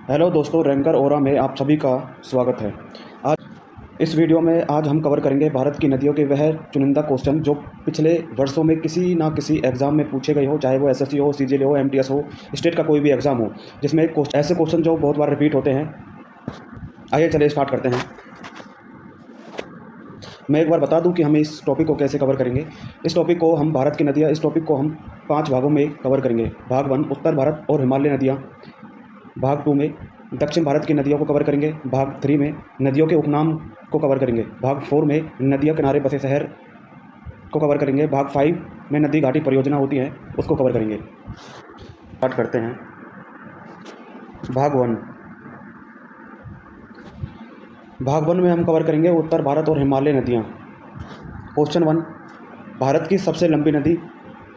Hello दोस्तों, ranker ओरा में आप सभी का स्वागत है। आज इस वीडियो में हम कवर करेंगे भारत की नदियों के वह चुनिंदा क्वेश्चन जो पिछले वर्षों में किसी ना किसी एग्ज़ाम में पूछे गए हो, चाहे वो एसएससी हो, सीजीएल हो, एमटीएस हो, स्टेट का कोई भी एग्ज़ाम हो, जिसमें ऐसे क्वेश्चन जो बहुत बार रिपीट होते हैं। आइए चलिए स्टार्ट करते हैं। मैं एक बार बता दूं कि हम इस टॉपिक को कैसे कवर करेंगे। इस टॉपिक को हम भारत की नदियाँ, इस टॉपिक को हम 5 भागों में कवर करेंगे। भाग 1 उत्तर भारत और हिमालय नदियाँ, भाग 2 में दक्षिण भारत की नदियों को कवर करेंगे, भाग 3 में नदियों के उपनाम को कवर करेंगे, भाग 4 में नदियों किनारे बसे शहर को कवर करेंगे, भाग 5 में नदी घाटी परियोजना होती है उसको कवर करेंगे। स्टार्ट करते हैं। भाग 1 में हम कवर करेंगे उत्तर भारत और हिमालय नदियाँ। क्वेश्चन 1, भारत की सबसे लंबी नदी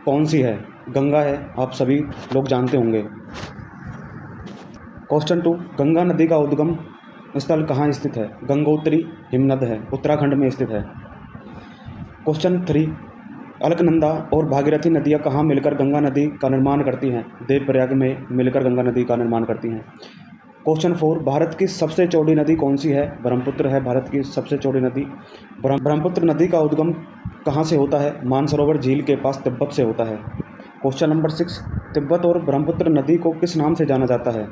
कौन सी है? गंगा है, आप सभी लोग जानते होंगे। क्वेश्चन 2, गंगा नदी का उद्गम स्थल कहाँ स्थित है? गंगोत्री हिमनद है, उत्तराखंड में स्थित है। क्वेश्चन 3, अलकनंदा और भागीरथी नदियाँ कहाँ मिलकर गंगा नदी का निर्माण करती हैं? देवप्रयाग में मिलकर गंगा नदी का निर्माण करती हैं। क्वेश्चन 4, भारत की सबसे चौड़ी नदी कौन सी है? ब्रह्मपुत्र है भारत की सबसे चौड़ी नदी। ब्रह्मपुत्र नदी का उद्गम कहाँ से होता है? मानसरोवर झील के पास तिब्बत से होता है। क्वेश्चन नंबर 6, तिब्बत और ब्रह्मपुत्र नदी को किस नाम से जाना जाता है?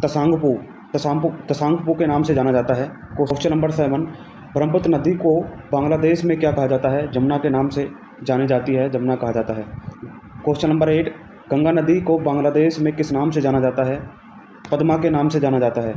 तसांगपू के नाम से जाना जाता है। क्वेश्चन नंबर 7, ब्रह्मपुत्र नदी को बांग्लादेश में क्या कहा जाता है? जमुना के नाम से जानी जाती है, जमुना कहा जाता है। क्वेश्चन नंबर 8, गंगा नदी को बांग्लादेश में किस नाम से जाना जाता है? पद्मा के नाम से जाना जाता है।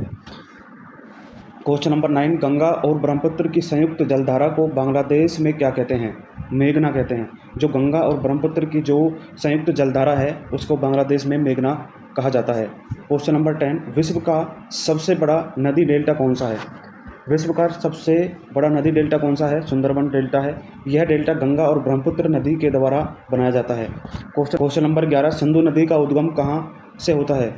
क्वेश्चन नंबर 9, गंगा और ब्रह्मपुत्र की संयुक्त जलधारा को बांग्लादेश में क्या कहते हैं? मेघना कहते हैं। जो गंगा और ब्रह्मपुत्र की जो संयुक्त जलधारा है उसको बांग्लादेश में मेघना कहा जाता है। क्वेश्चन नंबर 10, विश्व का सबसे बड़ा नदी डेल्टा कौन सा है? विश्व का सबसे बड़ा नदी डेल्टा कौन सा है? सुंदरबन डेल्टा है। यह डेल्टा गंगा और ब्रह्मपुत्र नदी के द्वारा बनाया जाता है। क्वेश्चन नंबर 11, सिंधु नदी का उद्गम कहाँ से होता है?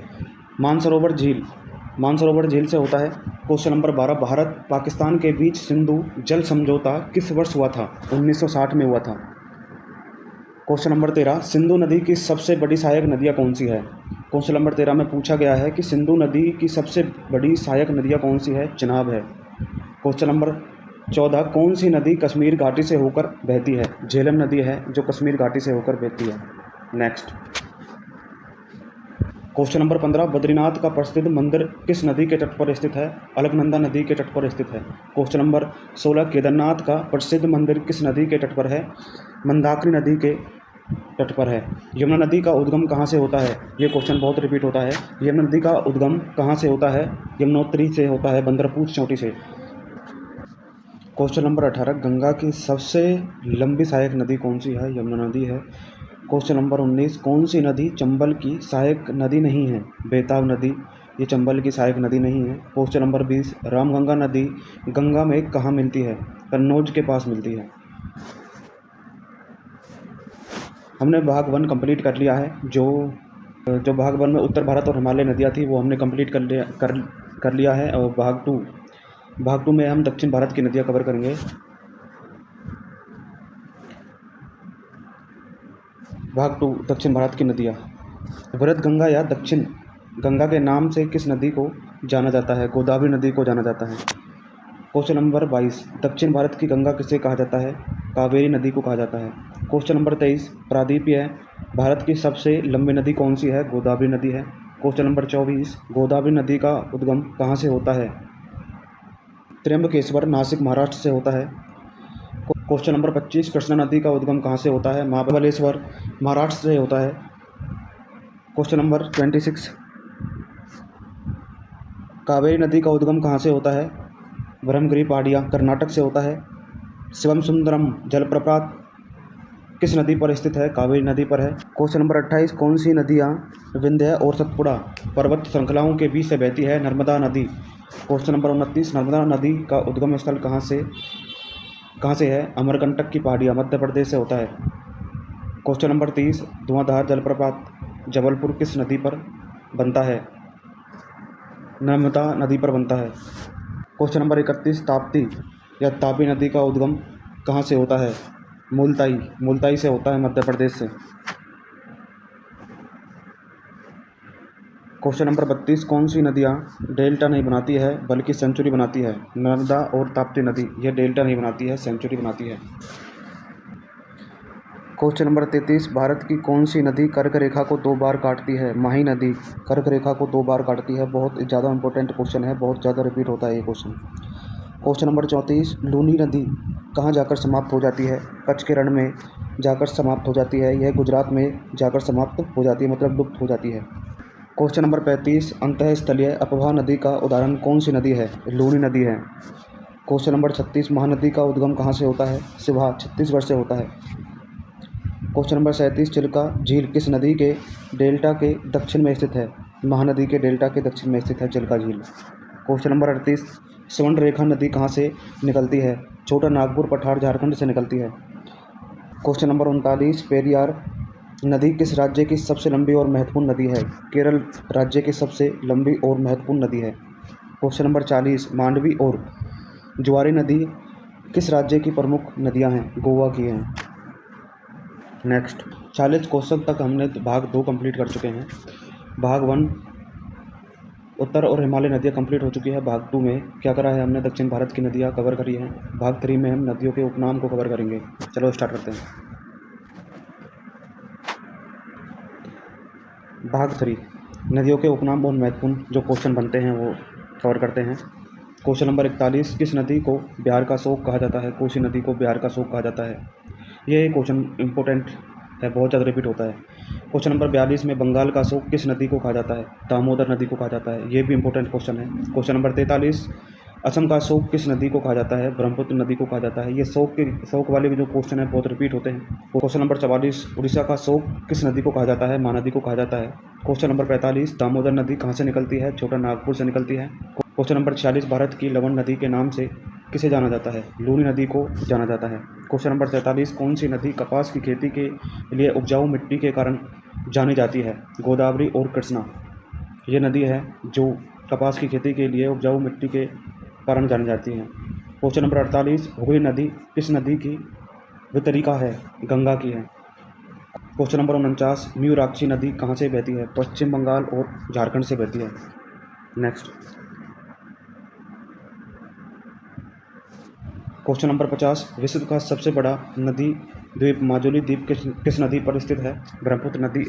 मानसरोवर झील से होता है। क्वेश्चन नंबर 12, भारत पाकिस्तान के बीच सिंधु जल समझौता किस वर्ष हुआ था? 1960 में हुआ था। क्वेश्चन नंबर 13, सिंधु नदी की सबसे बड़ी सहायक नदियाँ कौन सी है? क्वेश्चन नंबर 13 में पूछा गया है कि सिंधु नदी की सबसे बड़ी सहायक नदियाँ कौन सी है? चिनाब है। क्वेश्चन नंबर 14, कौन सी नदी कश्मीर घाटी से होकर बहती है? झेलम नदी है जो कश्मीर घाटी से होकर बहती है। नेक्स्ट क्वेश्चन नंबर 15, बद्रीनाथ का प्रसिद्ध मंदिर किस नदी के तट पर स्थित है? अलकनंदा नदी के तट पर स्थित है। क्वेश्चन नंबर 16, केदारनाथ का प्रसिद्ध मंदिर किस नदी के तट पर है? मंदाकिनी नदी के तट पर है। यमुना नदी का उद्गम कहाँ से होता है? ये क्वेश्चन बहुत रिपीट होता है। यमुना नदी का उद्गम कहाँ से होता है? यमुनोत्री से होता है, बंदरपूछ चोटी से। क्वेश्चन नंबर 18, गंगा की सबसे लंबी सहायक नदी कौन सी है? यमुना नदी है। क्वेश्चन नंबर 19, कौन सी नदी चंबल की सहायक नदी नहीं है? बेताब नदी, ये चंबल की सहायक नदी नहीं है। क्वेश्चन नंबर 20, रामगंगा नदी गंगा में कहाँ मिलती है? कन्नौज के पास मिलती है। हमने भाग 1 कंप्लीट कर लिया है। जो भाग 1 में उत्तर भारत और हिमालय नदियाँ थी वो हमने कंप्लीट कर लिया है। और भाग 2 में हम दक्षिण भारत की नदियाँ कवर करेंगे। भाग 2, दक्षिण भारत की नदियाँ। वृहद गंगा या दक्षिण गंगा के नाम से किस नदी को जाना जाता है? गोदावरी नदी को जाना जाता है। क्वेश्चन नंबर 22, दक्षिण भारत की गंगा किसे कहा जाता है? कावेरी नदी को कहा जाता है। क्वेश्चन नंबर 23, प्रादीपीय भारत की सबसे लंबी नदी कौन सी है? गोदावरी नदी है। क्वेश्चन नंबर 24, गोदावरी नदी का उद्गम कहाँ से होता है? त्र्यंबकेश्वर, नासिक, महाराष्ट्र से होता है। क्वेश्चन नंबर 25, कृष्णा नदी का उद्गम कहाँ से होता है? महाबलेश्वर, महाराष्ट्र से होता है। क्वेश्चन नंबर 26, कावेरी नदी का उद्गम कहाँ से होता है? ब्रह्मगिरी पहाड़ियाँ, कर्नाटक से होता है। शिवम सुंदरम जलप्रपात किस नदी पर स्थित है? कावेरी नदी पर है। क्वेश्चन नंबर 28, कौन सी नदियाँ विंध्य और सतपुड़ा पर्वत श्रृंखलाओं के बीच से बहती है? नर्मदा नदी। क्वेश्चन नंबर 29, नर्मदा नदी का उद्गम स्थल कहाँ से है? अमरकंटक की पहाड़ियाँ, मध्य प्रदेश से होता है। क्वेश्चन नंबर 30, धुआंधार जलप्रपात जबलपुर किस नदी पर बनता है? नर्मदा नदी पर बनता है। क्वेश्चन नंबर 31, ताप्ती या तापी नदी का उद्गम कहाँ से होता है? मुल्ताई से होता है, मध्य प्रदेश से। क्वेश्चन नंबर 32, कौन सी नदियाँ डेल्टा नहीं बनाती है बल्कि सेंचुरी बनाती है? नर्मदा और ताप्ती नदी ये डेल्टा नहीं बनाती है, सेंचुरी बनाती है। क्वेश्चन नंबर 33, भारत की कौन सी नदी कर्क रेखा को 2 बार काटती है? माही नदी कर्क रेखा को 2 बार काटती है। बहुत ज़्यादा इंपॉर्टेंट क्वेश्चन है, बहुत ज़्यादा रिपीट होता है ये क्वेश्चन। क्वेश्चन नंबर 34, लूनी नदी कहाँ जाकर समाप्त हो जाती है? कच्छ के रण में जाकर समाप्त हो जाती है। यह गुजरात में जाकर समाप्त हो जाती है, मतलब लुप्त हो जाती है। क्वेश्चन नंबर 35, अंतःस्थलीय अपवाह नदी का उदाहरण कौन सी नदी है? लूनी नदी है। क्वेश्चन नंबर 36, महानदी का उद्गम कहाँ से होता है? सिवान छत्तीसगढ़ से होता है। क्वेश्चन नंबर 37, चिल्का झील किस नदी के डेल्टा के दक्षिण में स्थित है? महानदी के डेल्टा के दक्षिण में स्थित है चिल्का झील। क्वेश्चन नंबर 38, स्वर्ण रेखा नदी कहाँ से निकलती है? छोटा नागपुर पठार झारखंड से निकलती है। क्वेश्चन नंबर 39, पेरियार नदी किस राज्य की सबसे लंबी और महत्वपूर्ण नदी है? केरल राज्य की सबसे लंबी और महत्वपूर्ण नदी है। क्वेश्चन नंबर 40, मांडवी और जुआरी नदी किस राज्य की प्रमुख नदियां हैं? गोवा की हैं। नेक्स्ट 40 क्वेश्चन तक हमने भाग 2 कंप्लीट कर चुके हैं। भाग 1 उत्तर और हिमालय नदियाँ कंप्लीट हो चुकी है। भाग 2 में क्या करा है हमने? दक्षिण भारत की नदियाँ कवर करी हैं। भाग 3 में हम नदियों के उपनाम को कवर करेंगे। चलो स्टार्ट करते हैं। भाग 3 नदियों के उपनाम और महत्वपूर्ण जो क्वेश्चन बनते हैं वो कवर करते हैं। क्वेश्चन नंबर 41, किस नदी को बिहार का शोक कहा जाता है? कोसी नदी को बिहार का शोक कहा जाता है। ये क्वेश्चन इंपॉर्टेंट है, बहुत ज़्यादा रिपीट होता है। क्वेश्चन नंबर 42 में बंगाल का शोक किस नदी को कहा जाता है? दामोदर नदी को कहा जाता है। ये भी इंपॉर्टेंट क्वेश्चन है। क्वेश्चन नंबर 43, असम का शोक किस नदी को कहा जाता है? ब्रह्मपुत्र नदी को कहा जाता है। ये शोक वाले भी जो क्वेश्चन है बहुत रिपीट होते हैं। क्वेश्चन नंबर 44, उड़ीसा का शोक किस नदी को कहा जाता है? महानदी को कहा जाता है। क्वेश्चन नंबर 45, दामोदर नदी कहाँ से निकलती है? छोटा नागपुर से निकलती है। क्वेश्चन नंबर 46, भारत की लवण नदी के नाम से किसे जाना जाता है? लूनी नदी को जाना जाता है। क्वेश्चन नंबर 43, कौन सी नदी कपास की खेती के लिए उपजाऊ मिट्टी के कारण जानी जाती है? गोदावरी और कृष्णा ये नदी है जो कपास की खेती के लिए उपजाऊ मिट्टी के कारण जानी जाती है। क्वेश्चन नंबर 48, हुगली नदी किस नदी की वितरिका है? गंगा की है। क्वेश्चन नंबर 49, म्यूराक्षी नदी कहाँ से बहती है? पश्चिम बंगाल और झारखंड से बहती है। नेक्स्ट क्वेश्चन नंबर 50, विश्व का सबसे बड़ा नदी द्वीप माजुली द्वीप किस नदी पर स्थित है? ब्रह्मपुत्र नदी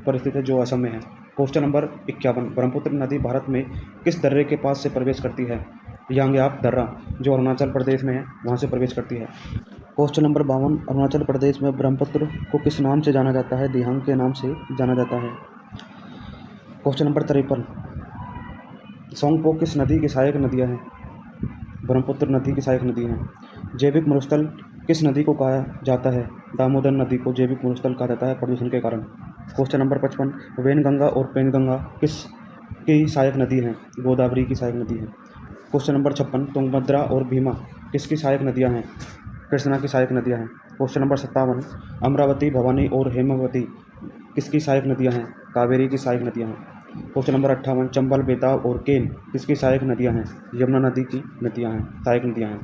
पर स्थित है जो असम में है। क्वेश्चन नंबर 51, ब्रह्मपुत्र नदी भारत में किस दर्रे के पास से प्रवेश करती है? यांग्याप दर्रा जो अरुणाचल प्रदेश में है वहाँ से प्रवेश करती है। क्वेश्चन नंबर 52, अरुणाचल प्रदेश में ब्रह्मपुत्र को किस नाम से जाना जाता है? दिहांग के नाम से जाना जाता है। क्वेश्चन नंबर 53, सोंगपो किस नदी की सहायक नदियाँ हैं? ब्रह्मपुत्र नदी की सहायक नदी हैं। जैविक मरुस्थल किस नदी को कहा जाता है? दामोदर नदी को जैविक मरुस्थल कहा जाता है प्रदूषण के कारण। क्वेश्चन नंबर 55, वैनगंगा और पेनगंगा किस की सहायक नदी हैं? गोदावरी की सहायक नदी है। क्वेश्चन नंबर 56, तुंगभद्रा और भीमा किसकी सहायक नदियां हैं? कृष्णा की सहायक नदियां हैं। क्वेश्चन नंबर 57, अमरावती, भवानी और हेमावती किसकी सहायक नदियां हैं? कावेरी की सहायक नदियां हैं। क्वेश्चन नंबर 58, चंबल, बेताब और केन किसकी सहायक नदियां हैं? यमुना नदी की नदियां हैं, सहायक नदियां हैं।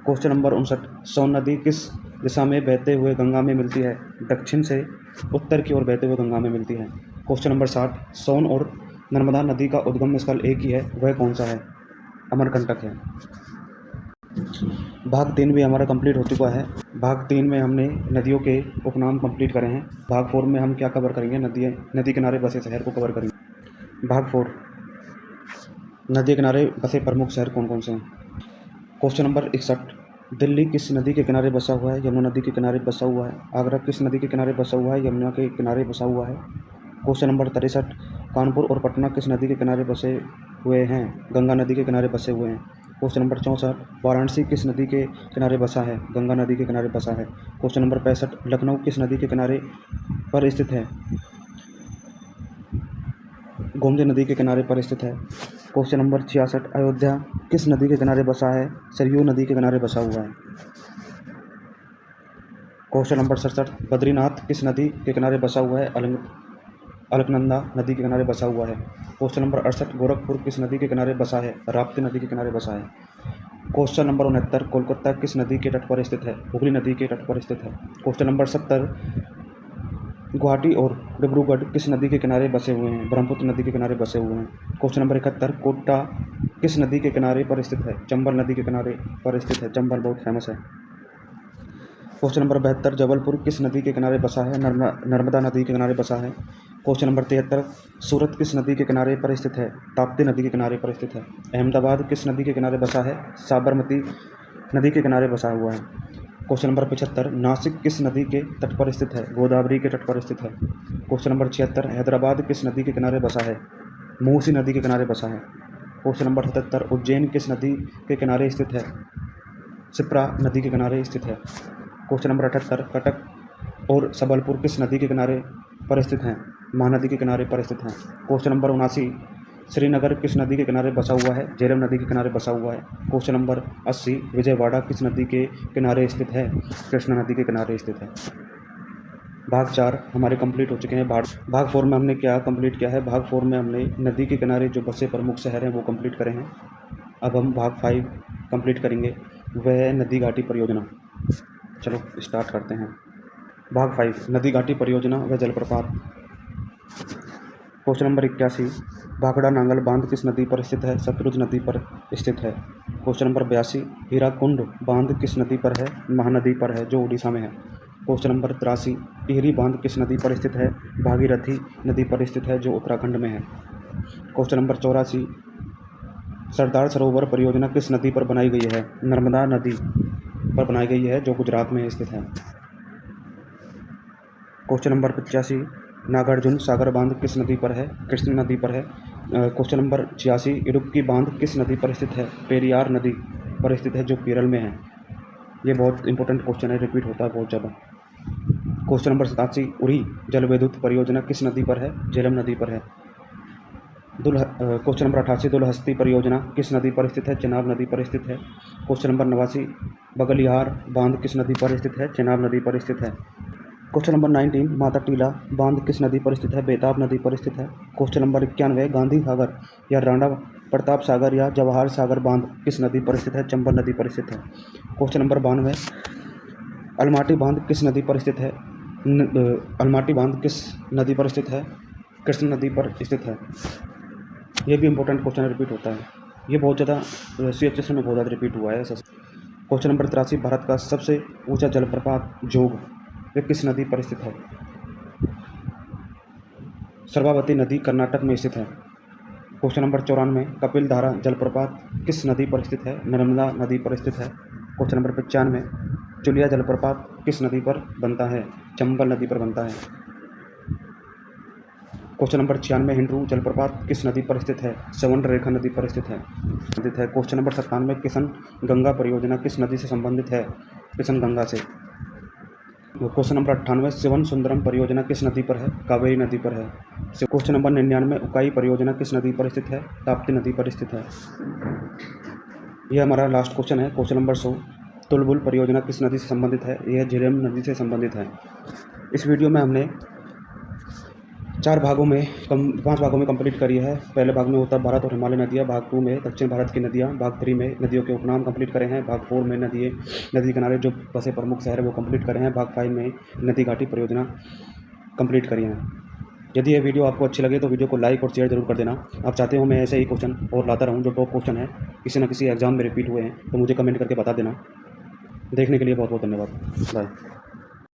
क्वेश्चन नंबर 59, सोन नदी किस दिशा में बहते हुए गंगा में मिलती है? दक्षिण से उत्तर की ओर बहते हुए गंगा में मिलती है। क्वेश्चन नंबर 60, सोन और नर्मदा नदी का उद्गम स्थल एक ही है, वह कौन सा है? अमरकंटक है। भाग 3 भी हमारा कंप्लीट हो चुका है। भाग 3 में हमने नदियों के उपनाम कंप्लीट करे हैं। भाग 4 में हम क्या कवर करेंगे? नदी किनारे बसे शहर को कवर करेंगे। भाग 4, नदी किनारे बसे प्रमुख शहर कौन कौन से हैं? क्वेश्चन नंबर 61, दिल्ली किस नदी के किनारे बसा हुआ है? यमुना नदी के किनारे बसा हुआ है। आगरा किस नदी के किनारे बसा हुआ है? यमुना के किनारे बसा हुआ है। क्वेश्चन नंबर 63, कानपुर और पटना किस नदी के किनारे बसे हुए हैं? गंगा नदी के किनारे बसे हुए हैं। क्वेश्चन नंबर 64, वाराणसी किस नदी के किनारे बसा है? गंगा नदी के किनारे बसा है। क्वेश्चन नंबर 65, लखनऊ किस नदी के किनारे पर स्थित है? गोमती नदी के किनारे पर स्थित है। क्वेश्चन नंबर 66, अयोध्या किस नदी के किनारे बसा है? सरयू नदी के किनारे बसा हुआ है। क्वेश्चन नंबर 67, बद्रीनाथ किस नदी के किनारे बसा हुआ है? अलकनंदा नदी के किनारे बसा हुआ है। क्वेश्चन नंबर 68, गोरखपुर किस नदी के किनारे बसा है? राप्ती नदी के किनारे बसा है। क्वेश्चन नंबर 69, कोलकाता किस नदी के तट पर स्थित है? हुगली नदी के तट पर स्थित है। क्वेश्चन नंबर 70, गुवाहाटी और डिब्रूगढ़ किस नदी के किनारे बसे हुए हैं? ब्रह्मपुत्र नदी के किनारे बसे हुए हैं। क्वेश्चन नंबर 71, कोटा किस नदी के किनारे पर स्थित है? चंबल नदी के किनारे पर स्थित है। चंबल बहुत फेमस है। क्वेश्चन नंबर 72, जबलपुर किस नदी के किनारे बसा है? नर्मदा नदी के किनारे बसा है। क्वेश्चन नंबर 73, सूरत किस नदी के किनारे पर स्थित है? ताप्ती नदी के किनारे पर स्थित है। अहमदाबाद किस नदी के किनारे बसा है? साबरमती नदी के किनारे बसा हुआ है। क्वेश्चन नंबर 75, नासिक किस नदी के तट पर स्थित है? गोदावरी के तट पर स्थित है। क्वेश्चन नंबर 76, हैदराबाद किस नदी के किनारे बसा है? मूसी नदी के किनारे बसा है। क्वेश्चन नंबर 77, उज्जैन किस नदी के किनारे स्थित है? शिप्रा नदी के किनारे स्थित है। क्वेश्चन नंबर 78, कटक और सबलपुर किस नदी के किनारे पर स्थित हैं? महानदी के किनारे पर स्थित हैं। क्वेश्चन नंबर 79, श्रीनगर किस नदी के किनारे बसा हुआ है? झेलम नदी के किनारे बसा हुआ है। क्वेश्चन नंबर 80, विजयवाड़ा किस नदी के किनारे स्थित है? कृष्णा नदी के किनारे स्थित है। भाग 4 हमारे कंप्लीट हो चुके हैं। भाग 4 में हमने क्या कंप्लीट किया है? भाग 4 में हमने नदी के किनारे जो बसे प्रमुख शहर हैं वो कंप्लीट करे हैं। अब हम भाग 5 कंप्लीट करेंगे, वह है नदी घाटी परियोजना। चलो स्टार्ट करते हैं। भाग 5, नदी घाटी परियोजना व जलप्रपात। क्वेश्चन नंबर 81, भाखड़ा नांगल बांध किस नदी पर स्थित है? सतलुज नदी पर स्थित है। क्वेश्चन नंबर 82, हीराकुंड बांध किस नदी पर है? महानदी पर है, जो उड़ीसा में है। क्वेश्चन नंबर 83, टिहरी बांध किस नदी पर स्थित है? भागीरथी नदी पर स्थित है, जो उत्तराखंड में है। क्वेश्चन नंबर 84, सरदार सरोवर परियोजना किस नदी पर बनाई गई है? नर्मदा नदी पर बनाई गई है, जो गुजरात में स्थित है। क्वेश्चन नंबर 85, नागार्जुन सागर बांध किस नदी पर है? कृष्ण नदी पर है। क्वेश्चन नंबर 86, इडुक्की बांध किस नदी पर स्थित है? पेरियार नदी पर स्थित है, जो केरल में है। ये बहुत इंपॉर्टेंट क्वेश्चन है, रिपीट होता है बहुत ज़्यादा। क्वेश्चन नंबर 87, उरी जल विद्युत परियोजना किस नदी पर है? झेलम नदी पर है। क्वेश्चन नंबर 88, दुलहस्ती परियोजना किस नदी पर स्थित है? चेनाब नदी पर स्थित है। क्वेश्चन नंबर 89, बगलियार बांध किस नदी पर स्थित है? चेनाब नदी पर स्थित है। क्वेश्चन नंबर 19, माता टीला बांध किस नदी पर स्थित है? बेताब नदी पर स्थित है। क्वेश्चन नंबर 91, गांधी सागर या राणा प्रताप सागर या जवाहर सागर बांध किस नदी पर स्थित है? चंबल नदी पर स्थित है। क्वेश्चन नंबर 92, अलमाटी बांध किस नदी पर स्थित है? अलमाटी बांध किस नदी पर स्थित है? कृष्ण नदी पर स्थित है। ये भी इंपॉर्टेंट क्वेश्चन रिपीट होता है। ये बहुत ज़्यादा CHS में बहुत ज़्यादा रिपीट हुआ है। क्वेश्चन नंबर 83, भारत का सबसे ऊंचा जलप्रपात जोग वे किस नदी पर स्थित है? सर्वावती नदी कर्नाटक में स्थित है। क्वेश्चन नंबर 94, कपिल धारा जलप्रपात किस नदी पर स्थित है? नर्मदा नदी पर स्थित है। क्वेश्चन नंबर 95, चुलिया जलप्रपात किस नदी पर बनता है? चंबल नदी पर बनता है। क्वेश्चन नंबर 96, हिंडरू जलप्रपात किस नदी पर स्थित है? सवर्णरेखा नदी पर स्थित है। क्वेश्चन नंबर 97, किशन गंगा परियोजना किस नदी से संबंधित है? किशन गंगा से। क्वेश्चन नंबर 98, शिवन सुंदरम परियोजना किस नदी पर है? कावेरी नदी पर है। क्वेश्चन नंबर 99, उकाई परियोजना किस नदी पर स्थित है? ताप्ती नदी पर स्थित है। यह हमारा लास्ट क्वेश्चन है। क्वेश्चन नंबर 100, तुलबुल परियोजना किस नदी से संबंधित है? यह झेलम नदी से संबंधित है। इस वीडियो में हमने 5 भागों में कंप्लीट करी है। पहले भाग में उत्तर भारत और हिमालय नदियाँ, भाग 2 में दक्षिण भारत की नदियाँ, भाग 3 में नदियों के उपनाम कंप्लीट करे हैं, भाग 4 में नदी किनारे जो बसे प्रमुख शहर है वो कंप्लीट करे हैं, भाग 5 में नदी घाटी परियोजना कंप्लीट करी है। यदि यह वीडियो आपको अच्छी लगे तो वीडियो को लाइक और शेयर जरूर कर देना। आप चाहते हो मैं ऐसे ही क्वेश्चन और लाता रहूँ जो टॉप क्वेश्चन है, किसी न किसी एग्जाम में रिपीट हुए हैं, तो मुझे कमेंट करके बता देना। देखने के लिए बहुत बहुत धन्यवाद। बाय।